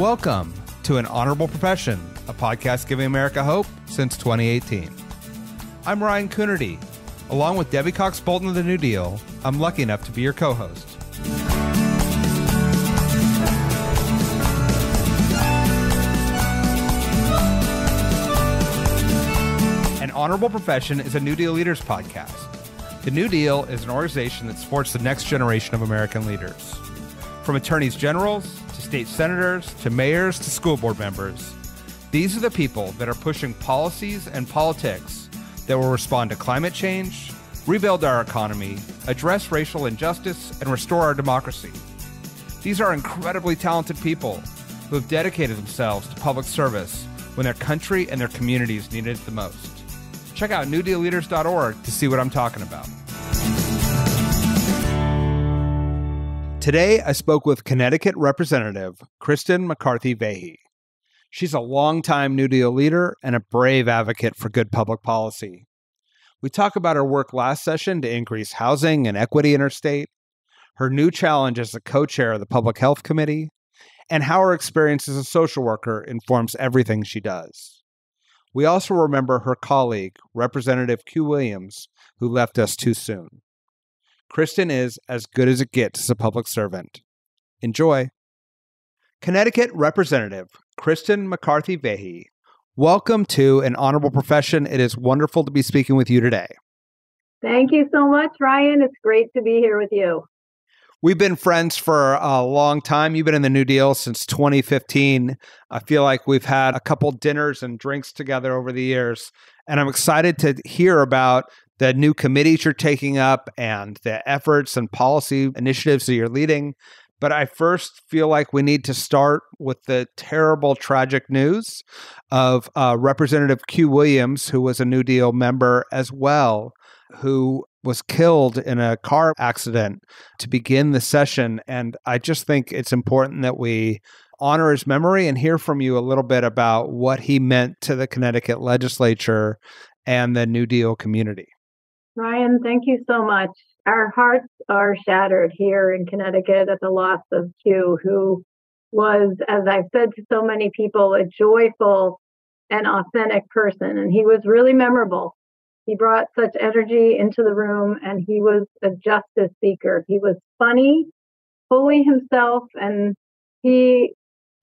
Welcome to An Honorable Profession, a podcast giving America hope since 2018. I'm Ryan Coonerty. Along with Debbie Cox Bolton of the New Deal, I'm lucky enough to be your co-host. An Honorable Profession is a New Deal Leaders podcast. The New Deal is an organization that supports the next generation of American leaders. From attorneys generals, to state senators, to mayors, to school board members, these are the people that are pushing policies and politics that will respond to climate change, rebuild our economy, address racial injustice, and restore our democracy. These are incredibly talented people who have dedicated themselves to public service when their country and their communities needed it the most. Check out NewDealLeaders.org to see what I'm talking about. Today, I spoke with Connecticut Representative Cristin McCarthy Vahey. She's a longtime New Deal leader and a brave advocate for good public policy. We talk about her work last session to increase housing and equity in her state, her new challenge as the co-chair of the Public Health Committee, and how her experience as a social worker informs everything she does. We also remember her colleague, Representative Q. Williams, who left us too soon. Cristin is as good as it gets as a public servant. Enjoy. Connecticut Representative Cristin McCarthy Vahey, welcome to An Honorable Profession. It is wonderful to be speaking with you today. Thank you so much, Ryan. It's great to be here with you. We've been friends for a long time. You've been in the New Deal since 2015. I feel like we've had a couple dinners and drinks together over the years, and I'm excited to hear about the new committees you're taking up and the efforts and policy initiatives that you're leading. But I first feel like we need to start with the terrible, tragic news of Representative Q. Williams, who was a New Deal member as well, who was killed in a car accident to begin the session. And I just think it's important that we honor his memory and hear from you a little bit about what he meant to the Connecticut legislature and the New Deal community. Ryan, thank you so much. Our hearts are shattered here in Connecticut at the loss of Q, who was, as I've said to so many people, a joyful and authentic person. And he was really memorable. He brought such energy into the room, and he was a justice seeker. He was funny, fully himself, and he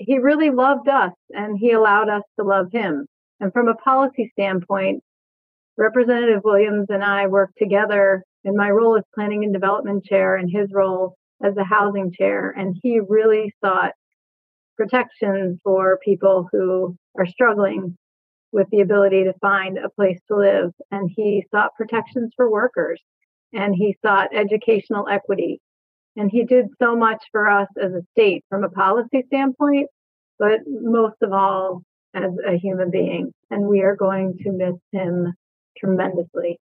really loved us, and he allowed us to love him. And from a policy standpoint, Representative Williams and I worked together in my role as Planning and Development Chair and his role as the Housing Chair. And he really sought protections for people who are struggling with the ability to find a place to live. And he sought protections for workers, and he sought educational equity. And he did so much for us as a state from a policy standpoint, but most of all as a human being. And we are going to miss him tremendously.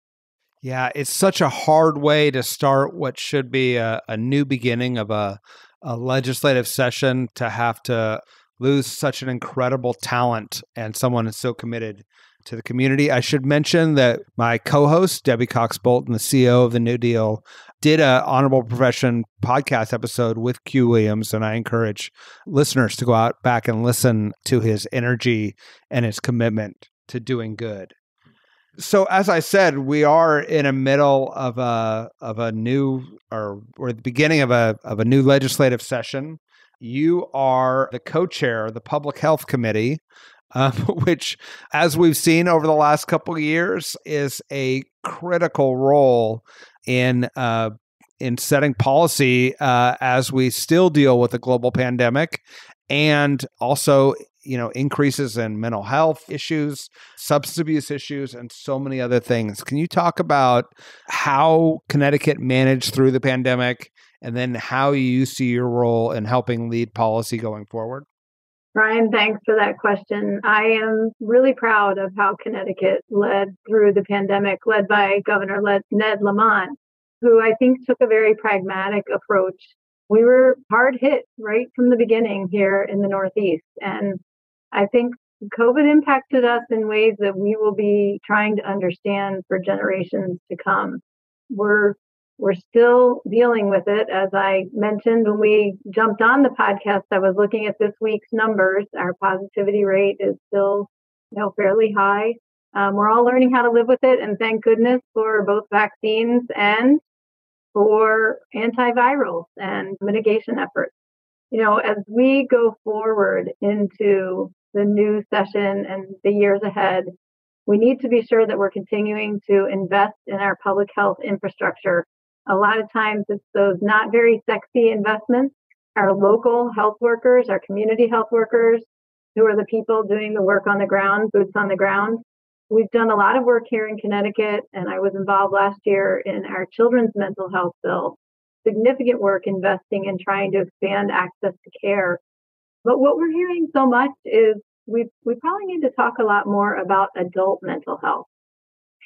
Yeah, it's such a hard way to start what should be a new beginning of a legislative session, to have to lose such an incredible talent and someone who's so committed to the community. I should mention that my co-host, Debbie Cox Bolton, the CEO of the New Deal, did an Honorable Profession podcast episode with Q Williams, and I encourage listeners to go out back and listen to his energy and his commitment to doing good. So, as I said, we are in the middle of a new, or we're at the beginning of a new legislative session. You are the co-chair of the Public Health Committee, which, as we've seen over the last couple of years, is a critical role in setting policy as we still deal with the global pandemic, and also increases in mental health issues, substance abuse issues, and so many other things. Can you talk about how Connecticut managed through the pandemic, and then how you see your role in helping lead policy going forward? Ryan, thanks for that question. I am really proud of how Connecticut led through the pandemic, led by Governor Ned Lamont, who I think took a very pragmatic approach. We were hard hit right from the beginning here in the Northeast, and I think COVID impacted us in ways that we will be trying to understand for generations to come. We're We're still dealing with it. As I mentioned when we jumped on the podcast, I was looking at this week's numbers. Our positivity rate is still, fairly high. We're all learning how to live with it, and thank goodness for both vaccines and for antivirals and mitigation efforts. As we go forward into the new session and the years ahead, we need to be sure that we're continuing to invest in our public health infrastructure. A lot of times it's those not very sexy investments, our local health workers, our community health workers, who are the people doing the work on the ground, boots on the ground. We've done a lot of work here in Connecticut, and I was involved last year in our children's mental health bill. Significant work investing in trying to expand access to care. But what we're hearing so much is we probably need to talk a lot more about adult mental health.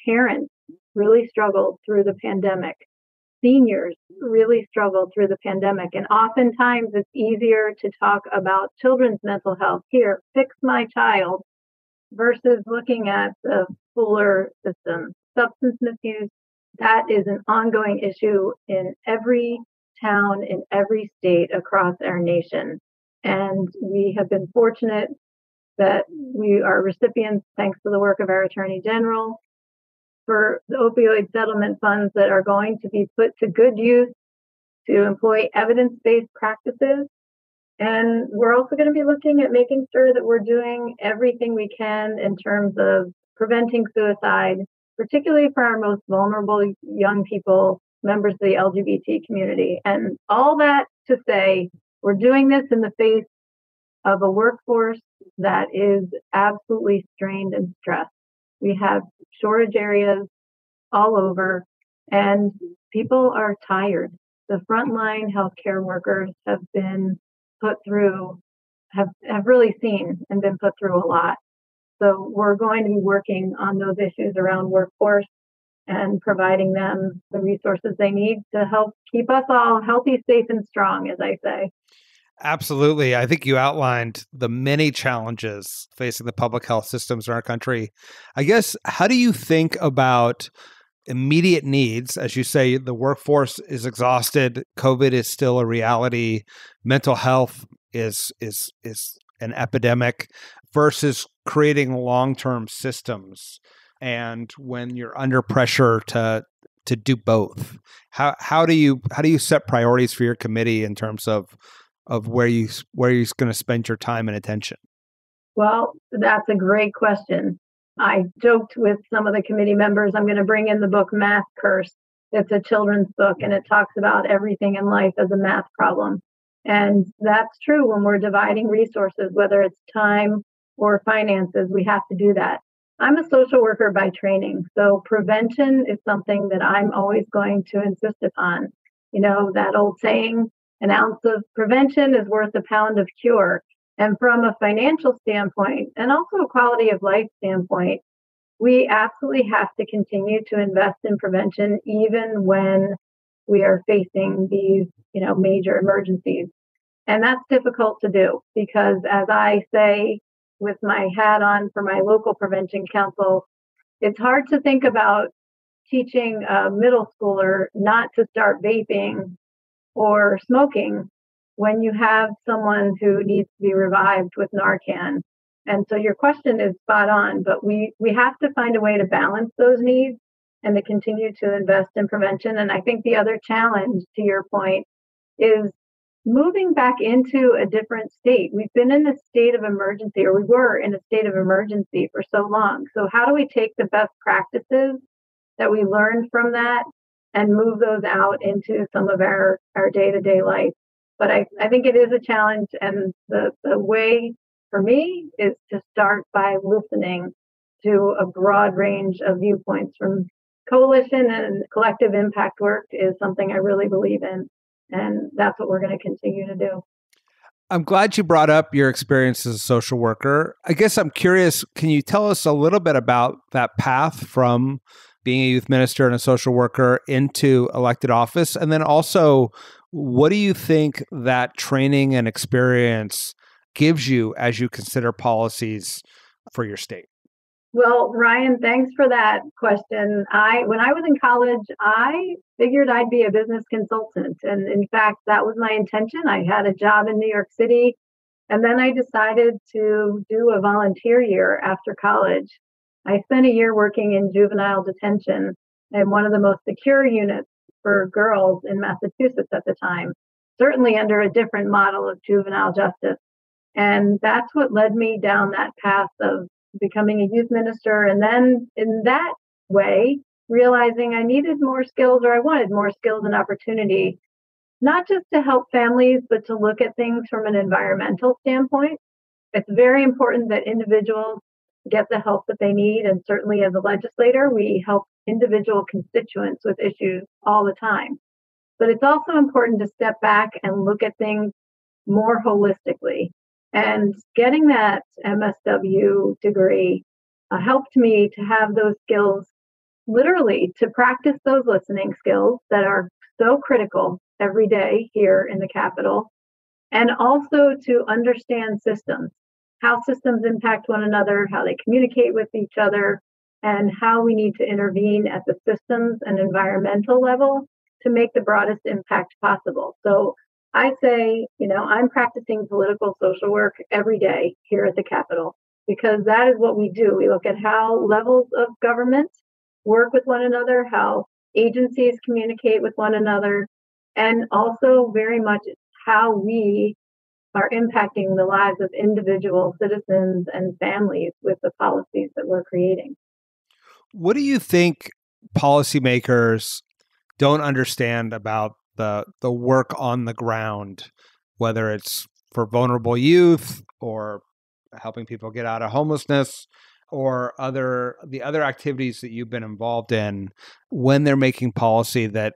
Parents really struggled through the pandemic. Seniors really struggled through the pandemic. And oftentimes it's easier to talk about children's mental health. Here, fix my child, versus looking at the fuller system. Substance misuse, that is an ongoing issue in every town, in every state across our nation. And we have been fortunate that we are recipients, thanks to the work of our Attorney General, for the opioid settlement funds that are going to be put to good use to employ evidence-based practices. And we're also going to be looking at making sure that we're doing everything we can in terms of preventing suicide, particularly for our most vulnerable young people, members of the LGBT community. And all that to say, we're doing this in the face of a workforce that is absolutely strained and stressed. We have shortage areas all over, and people are tired. The frontline healthcare workers have been put through, have really seen and been put through a lot. So we're going to be working on those issues around workforce and providing them the resources they need to help keep us all healthy, safe, and strong, as I say. Absolutely. I think you outlined the many challenges facing the public health systems in our country. I guess, how do you think about immediate needs? As you say, the workforce is exhausted. COVID is still a reality. Mental health is an epidemic, versus creating long-term systems. And when you're under pressure to do both, how do you set priorities for your committee in terms of where you're going to spend your time and attention? Well, that's a great question. I joked with some of the committee members, I'm going to bring in the book Math Curse. It's a children's book, and it talks about everything in life as a math problem. And that's true when we're dividing resources, whether it's time or finances, we have to do that. I'm a social worker by training, so prevention is something that I'm always going to insist upon. That old saying, an ounce of prevention is worth a pound of cure. And from a financial standpoint, and also a quality of life standpoint, we absolutely have to continue to invest in prevention, even when we are facing these, major emergencies. And that's difficult to do because, as I say, with my hat on for my local prevention council, it's hard to think about teaching a middle schooler not to start vaping or smoking when you have someone who needs to be revived with Narcan. And so your question is spot on, but we have to find a way to balance those needs and to continue to invest in prevention. And I think the other challenge, to your point, is moving back into a different state. We've been in a state of emergency, or we were in a state of emergency for so long. So how do we take the best practices that we learned from that and move those out into some of our day-to-day life? But I think it is a challenge, and the way for me is to start by listening to a broad range of viewpoints. From coalition and collective impact work is something I really believe in, and that's what we're going to continue to do. I'm glad you brought up your experience as a social worker. I guess I'm curious, can you tell us a little bit about that path from being a youth minister and a social worker into elected office? And then also, what do you think that training and experience gives you as you consider policies for your state? Well, Ryan, thanks for that question. When I was in college, I figured I'd be a business consultant. And in fact, that was my intention. I had a job in New York City. And then I decided to do a volunteer year after college. I spent a year working in juvenile detention in one of the most secure units for girls in Massachusetts at the time, certainly under a different model of juvenile justice. And that's what led me down that path of becoming a youth minister. And then in that way, realizing I needed more skills, or I wanted more skills and opportunity, not just to help families, but to look at things from an environmental standpoint. It's very important that individuals get the help that they need. And certainly as a legislator, we help individual constituents with issues all the time. But it's also important to step back and look at things more holistically. And getting that MSW degree helped me to have those skills, literally to practice those listening skills that are so critical every day here in the Capitol, and also to understand systems, how systems impact one another, how they communicate with each other, and how we need to intervene at the systems and environmental level to make the broadest impact possible. So I say, I'm practicing political social work every day here at the Capitol, because that is what we do. We look at how levels of government work with one another, how agencies communicate with one another, and also very much how we are impacting the lives of individual citizens and families with the policies that we're creating. What do you think policymakers don't understand about the work on the ground, whether it's for vulnerable youth or helping people get out of homelessness or the other activities that you've been involved in, when they're making policy that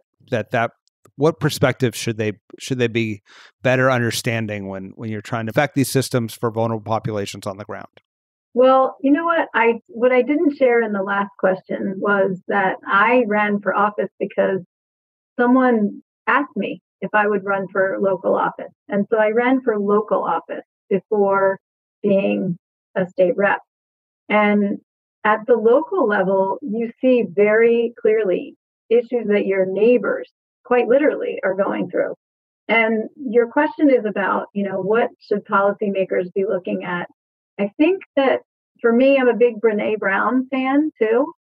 what perspective should they be better understanding when you're trying to affect these systems for vulnerable populations on the ground? Well, you know what I didn't share in the last question was that I ran for office because someone asked me if I would run for local office. And so I ran for local office before being a state rep. And at the local level, you see very clearly issues that your neighbors quite literally are going through. And your question is about, what should policymakers be looking at? I think that for me, I'm a big Brené Brown fan too.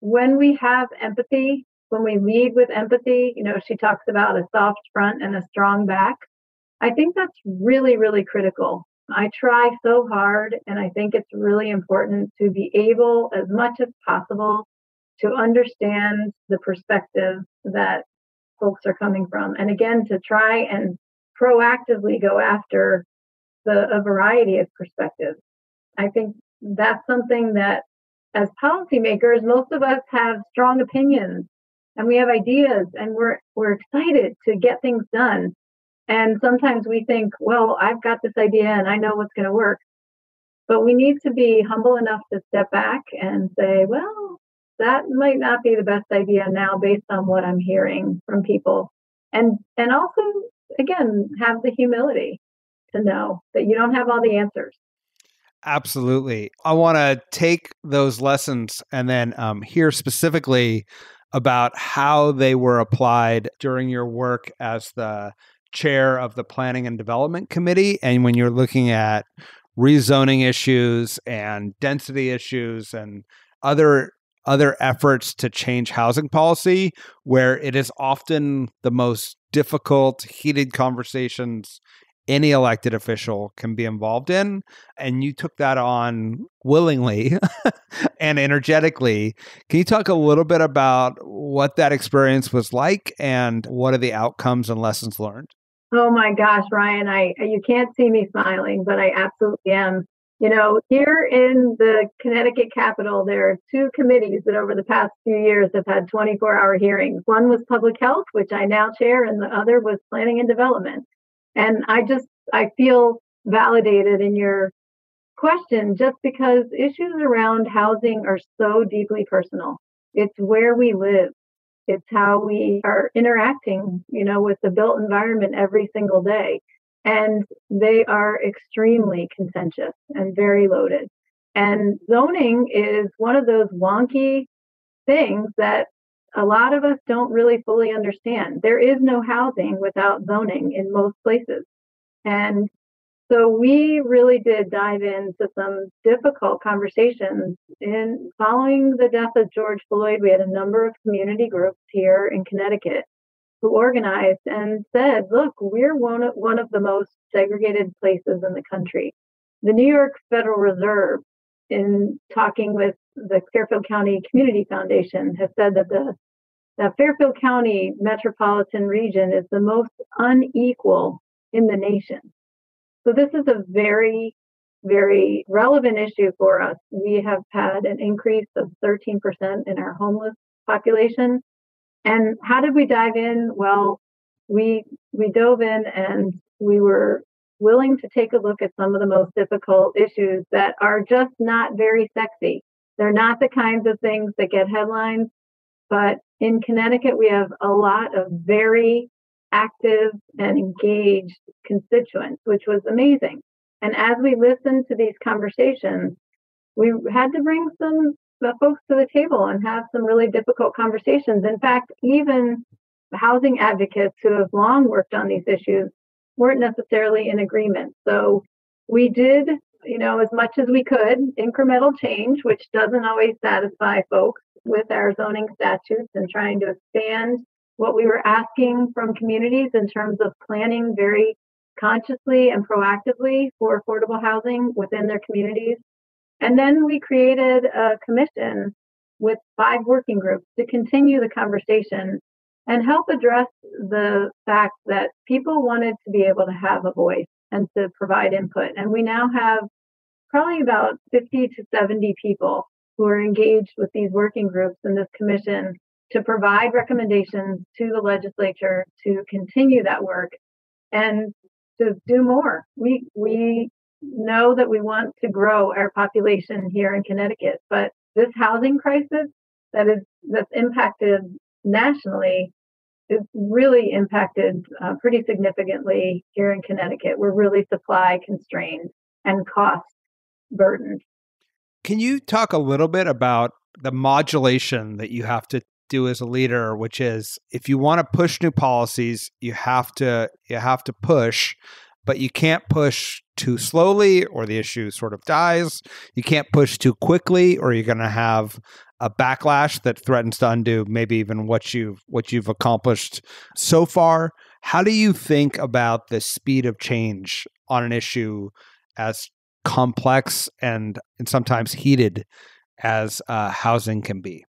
When we have empathy, when we lead with empathy, she talks about a soft front and a strong back. I think that's really, really critical. I try so hard, and I think it's really important to be able, as much as possible, to understand the perspective that folks are coming from. And again, to try and proactively go after a variety of perspectives. I think that's something that as policymakers, most of us have strong opinions and we have ideas and we're excited to get things done. And sometimes we think, well, I've got this idea and I know what's going to work. But we need to be humble enough to step back and say, well, that might not be the best idea now based on what I'm hearing from people. And also, again, have the humility to know that you don't have all the answers. Absolutely. I want to take those lessons and then hear specifically about how they were applied during your work as the chair of the Planning and Development Committee, and when you're looking at rezoning issues and density issues and other efforts to change housing policy, where it is often the most difficult, heated conversations any elected official can be involved in. And you took that on willingly and energetically. Can you talk a little bit about what that experience was like and what are the outcomes and lessons learned? Oh my gosh, Ryan, you can't see me smiling, but I absolutely am. Here in the Connecticut Capitol, there are two committees that over the past few years have had 24-hour hearings. One was Public Health, which I now chair, and the other was Planning and Development. And I feel validated in your question just because issues around housing are so deeply personal. It's where we live. It's how we are interacting, with the built environment every single day. And they are extremely contentious and very loaded. And zoning is one of those wonky things that a lot of us don't really fully understand. There is no housing without zoning in most places. And so we really did dive into some difficult conversations. In following the death of George Floyd, we had a number of community groups here in Connecticut who organized and said, look, we're one of the most segregated places in the country. The New York Federal Reserve, in talking with the Fairfield County Community Foundation, has said that the Fairfield County metropolitan region is the most unequal in the nation. So this is a very, very relevant issue for us. We have had an increase of 13% in our homeless population. And how did we dive in? Well, we dove in and we were willing to take a look at some of the most difficult issues that are just not very sexy. They're not the kinds of things that get headlines, but in Connecticut, we have a lot of very active and engaged constituents, which was amazing. And as we listened to these conversations, we had to bring some folks to the table and have some really difficult conversations. In fact, even housing advocates who have long worked on these issues weren't necessarily in agreement. So we did, as much as we could, incremental change, which doesn't always satisfy folks with our zoning statutes, and trying to expand what we were asking from communities in terms of planning very consciously and proactively for affordable housing within their communities. And then we created a commission with 5 working groups to continue the conversation and help address the fact that people wanted to be able to have a voice and to provide input. And we now have probably about 50 to 70 people who are engaged with these working groups in this commission to provide recommendations to the legislature to continue that work and to do more. We know that we want to grow our population here in Connecticut, but this housing crisis that's impacted nationally is really impacted pretty significantly here in Connecticut. We're really supply constrained and cost burdened. Can you talk a little bit about the modulation that you have to do as a leader, which is if you want to push new policies, you have to push, but you can't push too slowly or the issue sort of dies. You can't push too quickly or you're going to have a backlash that threatens to undo maybe even what you've accomplished so far. How do you think about the speed of change on an issue as complex and sometimes heated as housing can be?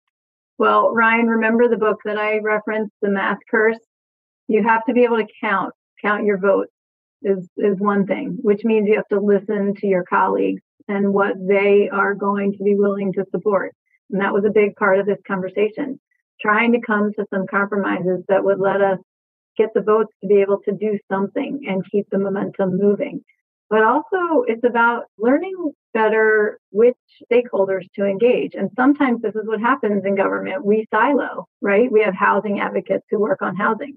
Well, Ryan, remember the book that I referenced, The Math Curse? You have to be able to count your votes is one thing, which means you have to listen to your colleagues and what they are going to be willing to support. And that was a big part of this conversation, trying to come to some compromises that would let us get the votes to be able to do something and keep the momentum moving. But also it's about learning better which stakeholders to engage. And sometimes this is what happens in government. We silo, right? We have housing advocates who work on housing.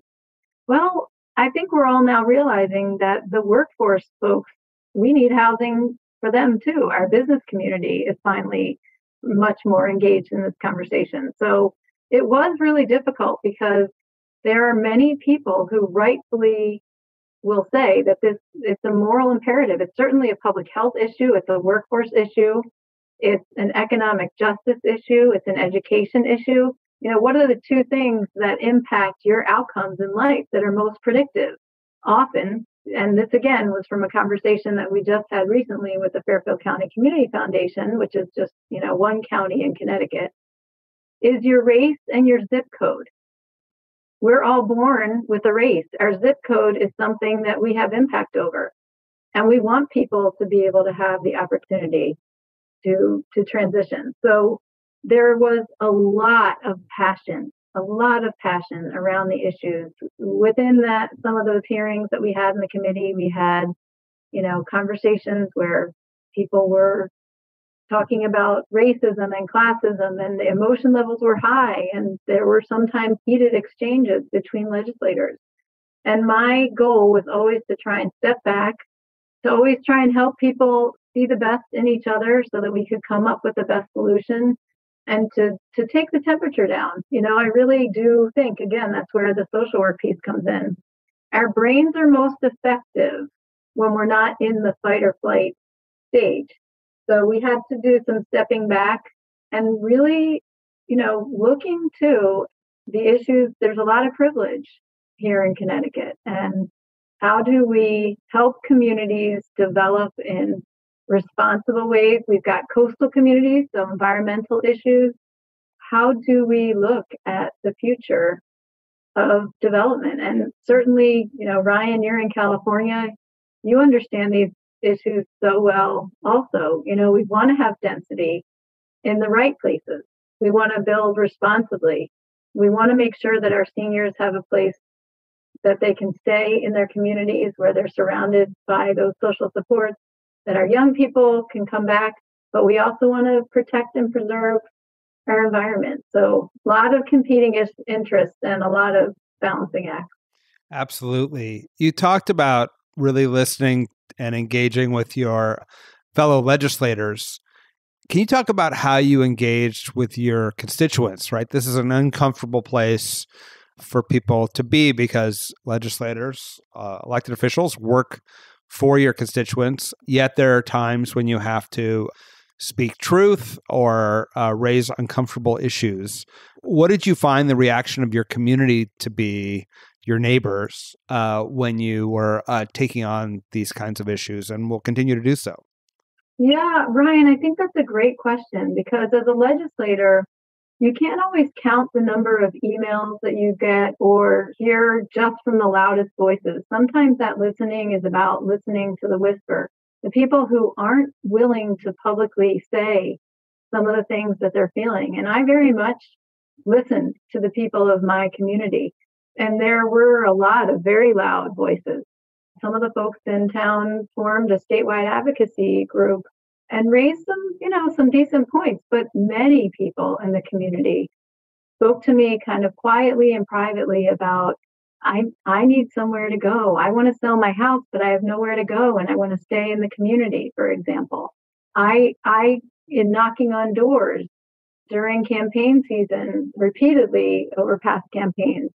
Well, I think we're all now realizing that the workforce folks, we need housing for them too. Our business community is finally much more engaged in this conversation. So it was really difficult because there are many people who rightfully will say that it's a moral imperative. It's certainly a public health issue. It's a workforce issue. It's an economic justice issue. It's an education issue. What are the 2 things that impact your outcomes in life that are most predictive? Often, and this again was from a conversation that we just had recently with the Fairfield County Community Foundation, which is just, one county in Connecticut, is your race and your zip code. We're all born with a race. Our zip code is something that we have impact over. And we want people to be able to have the opportunity to transition. So there was a lot of passion around the issues. Within that, some of those hearings that we had in the committee, we had, conversations where people were talking about racism and classism, and the emotion levels were high, and there were sometimes heated exchanges between legislators. And my goal was always to try and step back, to always try and help people see the best in each other so that we could come up with the best solution and to take the temperature down. I really do think, again, that's where the social work piece comes in. Our brains are most effective when we're not in the fight or flight stage. So we had to do some stepping back and really, looking to the issues. There's a lot of privilege here in Connecticut. And how do we help communities develop in responsible ways? We've got coastal communities, so environmental issues. How do we look at the future of development? And certainly, Ryan, you're in California. You understand these issues so well also. We want to have density in the right places. We want to build responsibly. We want to make sure that our seniors have a place that they can stay in their communities where they're surrounded by those social supports, that our young people can come back, but we also want to protect and preserve our environment. So a lot of competing interests and a lot of balancing acts. Absolutely. You talked about really listening and engaging with your fellow legislators. Can you talk about how you engaged with your constituents, right? This is an uncomfortable place for people to be because legislators, elected officials work for your constituents, yet there are times when you have to speak truth or raise uncomfortable issues. What did you find the reaction of your community to be, your neighbors, when you were taking on these kinds of issues and will continue to do so? Yeah, Ryan, I think that's a great question because as a legislator, you can't always count the number of emails that you get or hear just from the loudest voices. Sometimes that listening is about listening to the whisper, the people who aren't willing to publicly say some of the things that they're feeling. And I very much listened to the people of my community. And there were a lot of very loud voices. Some of the folks in town formed a statewide advocacy group and raised some decent points, but many people in the community spoke to me kind of quietly and privately about, I need somewhere to go. I want to sell my house, but I have nowhere to go and I want to stay in the community, for example. I in knocking on doors during campaign season repeatedly over past campaigns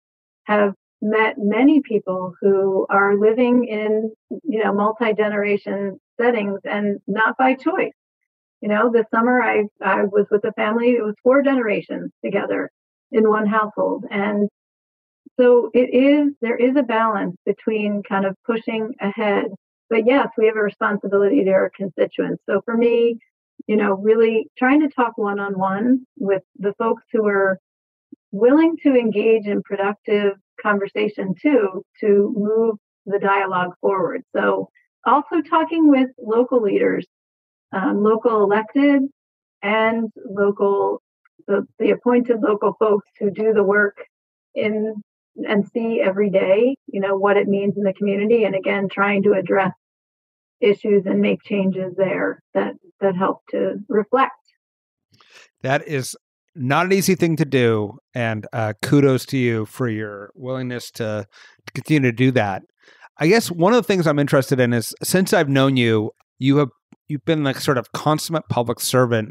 have met many people who are living in, multi-generation settings and not by choice. This summer I was with a family, it was 4 generations together in one household. And so there is a balance between kind of pushing ahead. But yes, we have a responsibility to our constituents. So for me, really trying to talk one-on-one with the folks who are willing to engage in productive conversation too, to move the dialogue forward. So also talking with local leaders, local elected and the appointed local folks who do the work and see every day, what it means in the community. And again, trying to address issues and make changes there that help to reflect. That is not an easy thing to do. And kudos to you for your willingness to continue to do that. I guess one of the things I'm interested in is since I've known you, you've been like sort of consummate public servant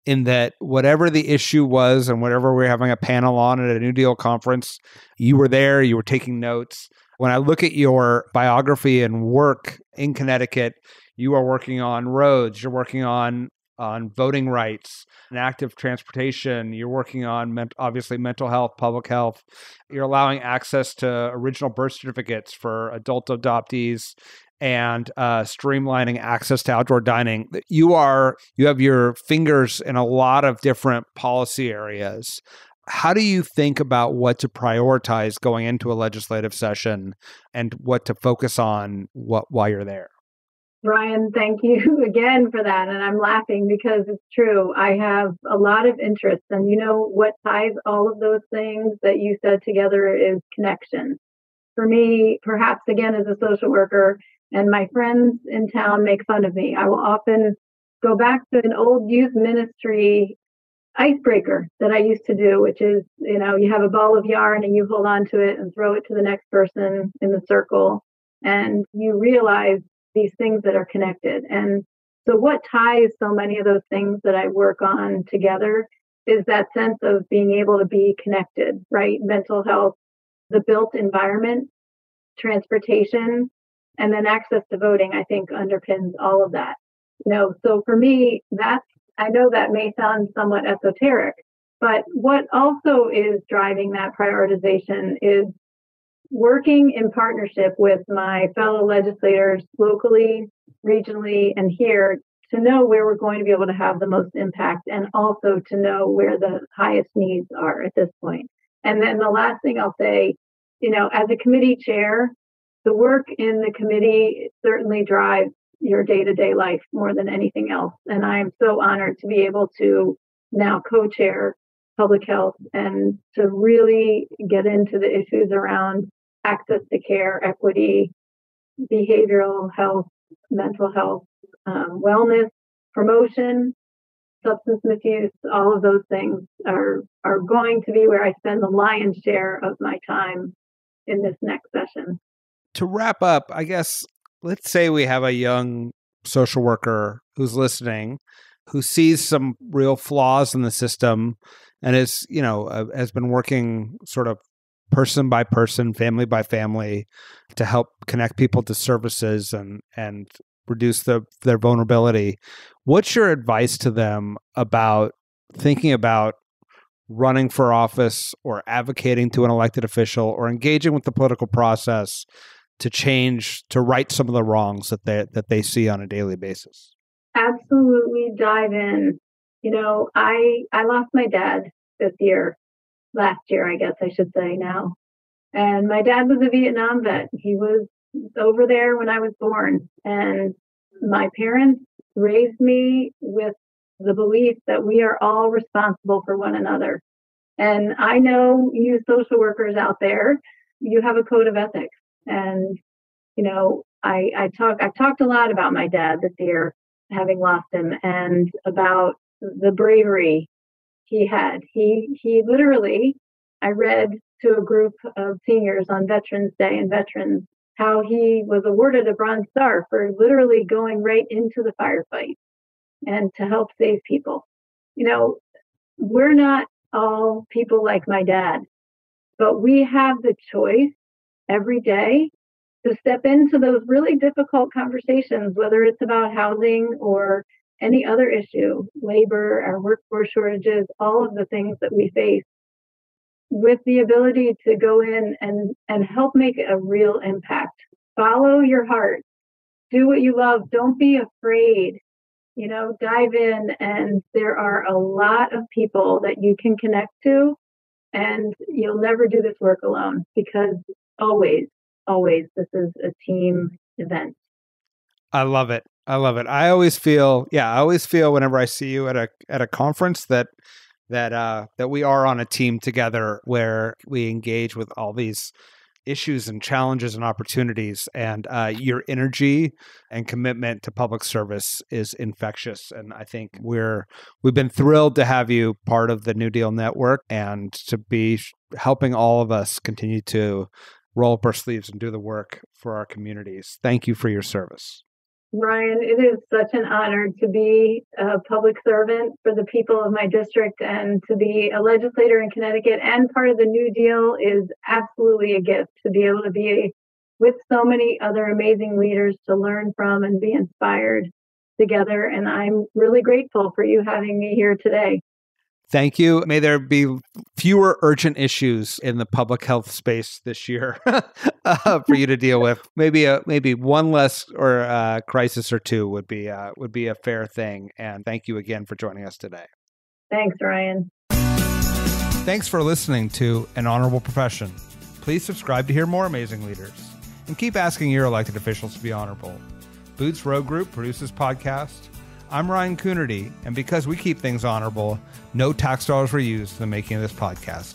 in that whatever the issue was and whatever we're having a panel on at a New Deal conference, you were there, you were taking notes. When I look at your biography and work in Connecticut, you are working on roads, you're working on voting rights and active transportation. You're working on, obviously, mental health, public health. You're allowing access to original birth certificates for adult adoptees and streamlining access to outdoor dining. You have your fingers in a lot of different policy areas. How do you think about what to prioritize going into a legislative session and what to focus on while you're there? Ryan, thank you again for that. And I'm laughing because it's true. I have a lot of interest. And what ties all of those things that you said together is connection. For me, perhaps again, as a social worker, and my friends in town make fun of me, I will often go back to an old youth ministry icebreaker that I used to do, which is, you have a ball of yarn and you hold on to it and throw it to the next person in the circle. And you realize these things that are connected. And So what ties so many of those things that I work on together is that sense of being able to be connected, right? Mental health, the built environment, transportation, and then access to voting, I think underpins all of that. So for me, I know that may sound somewhat esoteric, but what also is driving that prioritization is working in partnership with my fellow legislators locally, regionally, and here to know where we're going to be able to have the most impact and also to know where the highest needs are at this point. And then the last thing I'll say, as a committee chair, the work in the committee certainly drives your day-to-day life more than anything else. And I'm so honored to be able to now co-chair public health and to really get into the issues around access to care, equity, behavioral health, mental health, wellness, promotion, substance misuse. All of those things are going to be where I spend the lion's share of my time in this next session. To wrap up, I guess, let's say we have a young social worker who's listening, who sees some real flaws in the system and has been working sort of person by person, family by family to help connect people to services and reduce their vulnerability. What's your advice to them about thinking about running for office or advocating to an elected official or engaging with the political process to right some of the wrongs that they see on a daily basis? Absolutely dive in. I lost my dad last year, I guess I should say now. And my dad was a Vietnam vet. He was over there when I was born. And my parents raised me with the belief that we are all responsible for one another. And I know you social workers out there, you have a code of ethics. And, I've talked a lot about my dad this year, having lost him, and about the bravery he had. He literally, I read to a group of seniors on Veterans Day and veterans how he was awarded a Bronze Star for literally going right into the firefight and to help save people. We're not all people like my dad, but we have the choice every day to step into those really difficult conversations, whether it's about housing or any other issue, labor, our workforce shortages, all of the things that we face, with the ability to go in and help make a real impact. Follow your heart. Do what you love. Don't be afraid. Dive in, and there are a lot of people that you can connect to, and you'll never do this work alone because always, this is a team event. I love it. I always feel whenever I see you at a conference that we are on a team together where we engage with all these issues and challenges and opportunities, and your energy and commitment to public service is infectious. And I think we've been thrilled to have you part of the New Deal Network and to be helping all of us continue to roll up our sleeves and do the work for our communities. Thank you for your service. Ryan, it is such an honor to be a public servant for the people of my district, and to be a legislator in Connecticut and part of the New Deal is absolutely a gift to be able to be with so many other amazing leaders to learn from and be inspired together. And I'm really grateful for you having me here today. Thank you. May there be fewer urgent issues in the public health space this year for you to deal with. Maybe one less or a crisis or two would be a fair thing. And thank you again for joining us today. Thanks, Ryan. Thanks for listening to An Honorable Profession. Please subscribe to hear more amazing leaders, and keep asking your elected officials to be honorable. Boots Row Group produces podcasts. I'm Ryan Coonerty, and because we keep things honorable, no tax dollars were used in the making of this podcast.